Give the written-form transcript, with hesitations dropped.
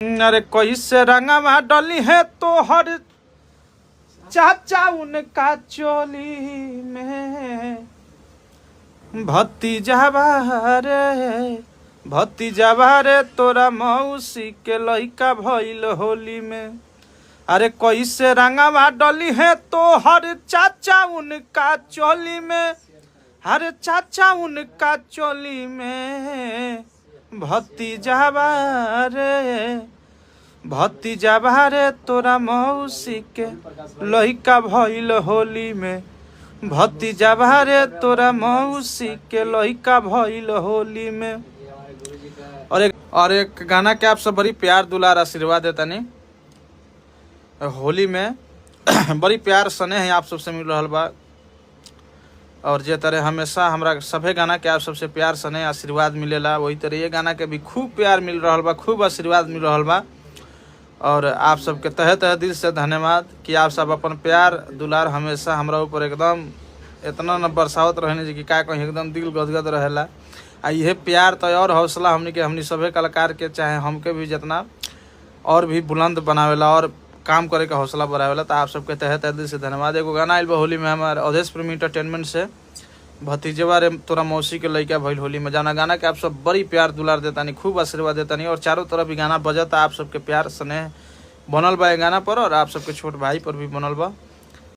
अरे कैसे रंगवा डली है तो हर चाचा उनका चोली में भतीजावा रे तोरा मौसी के लइका भइल होली में। अरे कैसे रंगवा डली है तो हर चाचा उनका चोली में, हर चाचा उनका चोली में भतीजावा रे तोरा मौसी के लइका भइल होली में, भतीजावा रे तोरा मौसी के लइका भइल होली में। और एक गाना के आप सब बड़ी प्यार दुलार आशीर्वाद देता नहीं होली में बड़ी प्यार स्नेह आप सबसे मिल रहा बा। और जे तरह हमेशा हमरा सभे गाना के आप सबसे प्यार स्नेह आशीर्वाद मिलेला, वही तरह ये गाना के भी खूब प्यार मिल रहा बा, खूब आशीर्वाद मिल रहा बा। और आप सबके तहे तहे दिल से धन्यवाद कि आप सब अपन प्यार दुलार हमेशा हमरा ऊपर एकदम इतना न बरसावत रहने जी कि का कहीं एकदम दिल गदगद रहेला। आ ये प्यार तो और हौसला हमनी सभे कलाकार के चाहे हमके भी जितना और भी बुलंद बनावेला और काम करे का हौसला बढ़ावेला। तो आप सबके तहे तहे दिल से धन्यवाद। एगो गाना आइल बा होली में हमारे अवधेश प्रेमी एंटरटेनमेंट से, भतीजवा रे तोरा मौसी के लइका भइल होली में। जाना गाना के आप सब बड़ी प्यार दुलार देतानी, खूब आशीर्वाद देतानी और चारों तरफ भी गाना बजता। आप सबके प्यार स्नेह बनल बा गाना पर और आप सबके छोट भाई पर भी बनल बा।